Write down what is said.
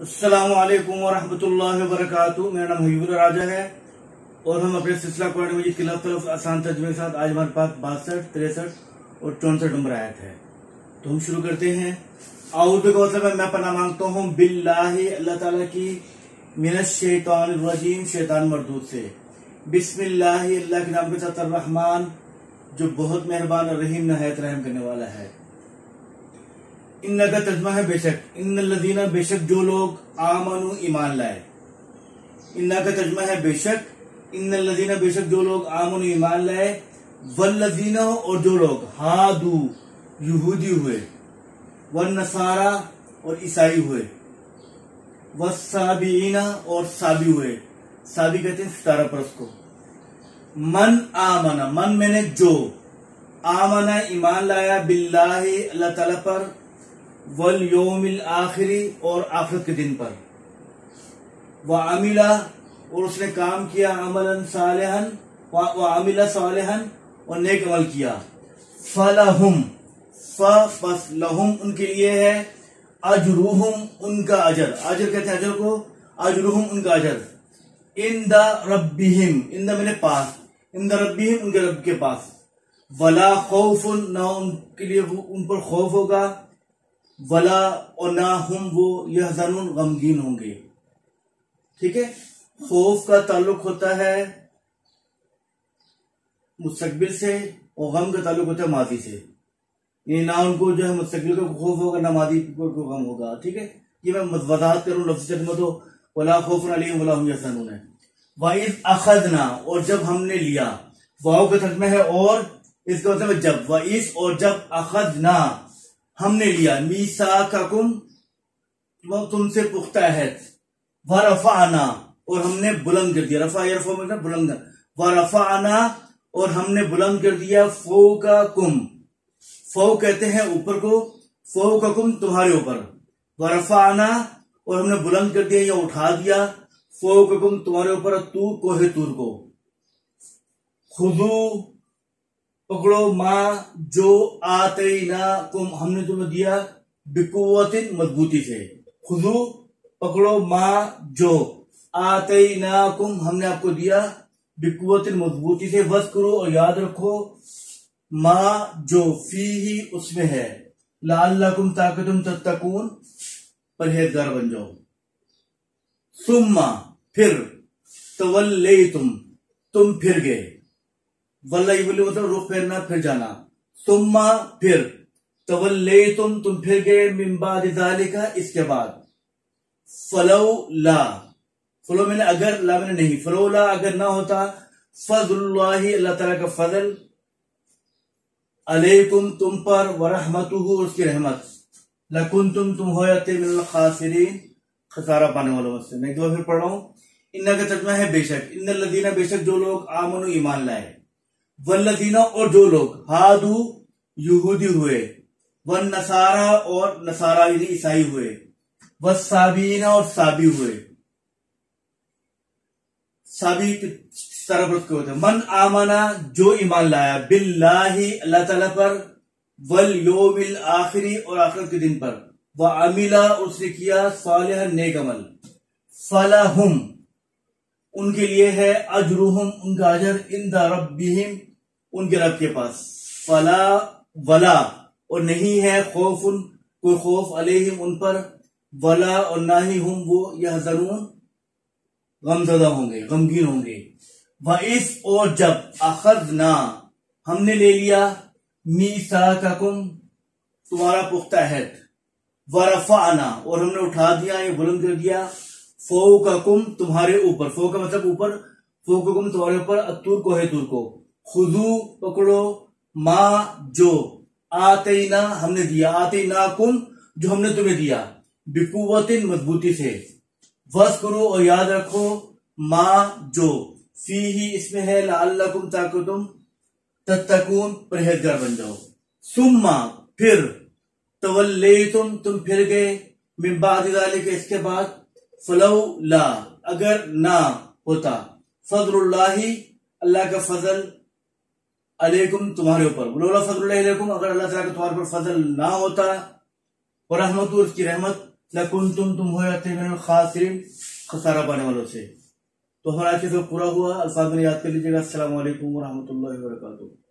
السلام علیکم ورحمۃ اللہ وبرکاتہ۔ میرا نام حبیب اللہ راجہ ہے اور ہم اپنے سلسلہ قرآن مجید کی لفظ آسان ترجمے کے ساتھ آج ہمارے پاس 62، 63 اور 64 نمبر آیت ہے، تو ہم شروع کرتے ہیں۔ اعوذ بک میں پناہ مانگتا ہوں باللہ اللہ تعالیٰ کی، من الشیطان الرجیم شیطان مردود سے، بسم اللہ اللہ کے نام کے ساتھ، الرحمن جو بہت مہربان اور رحیم نہایت رحم کرنے والا ہے۔ ان کا ترجمہ ہے بے شک، ان الذین بے شک جو لوگ آمنوا ایمان لائے۔ ان کا ترجمہ ہے بے شک، ان الذین بے شک جو لوگ آمنوا ایمان لائے، والذین اور جو لوگ ہادو یہودی ہوئے، والنصارى اور عیسائی ہوئے، والصابئین اور صابی ہوئے۔ صابی کہتے ہیں ستارہ پرست کو۔ من آمن، من میں نے جو، آمن ایمان لایا، باللہ اللہ تعالیٰ پر، والیوم الآخری اور آخرت کے دن پر، وعمل اور اس نے کام کیا، عملا صالحا، وعمل صالحا اور نیک عمل کیا، فلہم پس لہم ان کے لیے ہے، اجرہم ان کا اجر، اجر کہتے ہیں اجر کو، اجرہم ان کا اجر، عند ربہم، عند میرے پاس، عند ربہم ان کے رب کے پاس، ولا خوف نہ ان کے لیے ان پر خوف ہوگا، ولا اور نہ ہم وہ یحزنون غمگین ہوں گے۔ ٹھیک ہے، خوف کا تعلق ہوتا ہے مستقبل سے اور غم کا تعلق ہوتا ہے ماضی سے، یعنی نہ ان کو جو ہے مستقبل کا خوف ہوگا نہ ماضی کو غم ہوگا۔ ٹھیک ہے، یہ میں وضاحت کروں لفظ ترجمہ تو ولا خوف علیہم ولا هم یحزنون ہے۔ وَإِذْ أَخَذْنَا اور جب ہم نے لیا، واو کا ترجمہ ہے اور، اس کا مطلب ہے جب، وَإِذْ اور جب، أَخَذْنَا ہم نے لیا، میثاقکم وہ تم سے پختہ عہد، ورفعنا اور ہم نے بلند کر دیا، رفع یرفع مطلب بلند، ورفعنا اور ہم نے بلند کر دیا، فوقکم، فوق کہتے ہیں اوپر کو، فوقکم تمہارے اوپر، ورفعنا اور ہم نے بلند کر دیا یا اٹھا دیا، فوقکم تمہارے اوپر، طور کوہ طور کو، خذو پکڑو، ما جو، آتیناکم ہم نے تمہیں دیا، بقوت مضبوطی سے، خذو پکڑو، ما جو، آتیناکم ہم نے آپ کو دیا، بقوت مضبوطی سے، وذکروا اور یاد رکھو، ما جو، فیہ اس میں ہے، لعلکم تاکہ تم تتقون پرہیزگار بن جاؤ، ثم پھر، تولیتم تم پھر گئے، واللہ مطلب رخ پھیرنا پھر جانا، ثم پھر، تولیتم تم پھر گئے، من بعد ذالک اس کے بعد، فلولا فلو میں نے اگر، لا میں نے نہیں، فلولا اگر نہ ہوتا، فضل اللہ اللہ تعالیٰ کا فضل، علیکم تم پر، ورحمتہ اور اس کی رحمت، لکنتم تم ہو جاتے من الخاسرین خسارہ پانے والوں میں سے۔ میں ایک دفعہ پھر پڑھ رہا ہوں، ان کا ترجمہ ہے بے شک، ان الذین بے شک جو لوگ آمنوا ایمان لائے، والذین اور جو لوگ ہادو یہودی ہوئے، والنصارى اور نصارہ یعنی عیسائی ہوئے، والصابئین اور صابی ہوئے، صابی ستارہ پرست کے ہوتے ہیں، من آمنا جو ایمان لایا، باللہ اللہ تعالیٰ پر، والیوم الآخری اور آخرت کے دن پر، وعمل اور اس نے کیا، صالحا نیک عمل، فلہم ان کے لیے ہے، اجرہم ان کا اجر، عند ربہم ان کے رب کے پاس، فلا ولا اور نہیں ہے، خوف کوئی خوف، علیہم ان پر، ولا اور نہ ہی ہم وہ یحزنون غمزدہ ہوں گے، غمگین ہوں گے، وَإِذْ اور جب، أَخَذْنَا ہم نے لے لیا، میثاقکم تمہارا پختہ عہد، وَرَفَعْنَا اور ہم نے اٹھا دیا یا بلند کر دیا، فوقکم تمہارے اوپر، فوق کا مطلب اوپر، فوقکم تمہارے اوپر، الطور کوہ طور کو، خذو پکڑو، ما جو، آتینا ہم نے دیا، آتیناکم جو ہم نے تمہیں دیا، بقوت مضبوطی سے، وذکروا اور یاد رکھو، ما جو، فیہ اس میں ہے، لعلکم تاکہ تم تتقون پرہیزگار بن جاؤ، ثم پھر، تولیتم تم پھر گئے، من بعد ذالک اس کے بعد، فلولا اگر نہ ہوتا، فضل اللہ اللہ کا فضل، علیکم تمہارے اوپر، لولا فضل اللہ علیکم اگر اللہ تعالیٰ کا تمہارے پر فضل نہ ہوتا، اور رحمت اس کی رحمت، لکنتم تم ہو جاتے من الخاسرین خسارہ پانے والوں سے. تو ہمارا آج کا پورا ہوا. الفاظ میں یاد کر لیجیے گا. السلام علیکم ورحمۃ اللہ وبرکاتہ.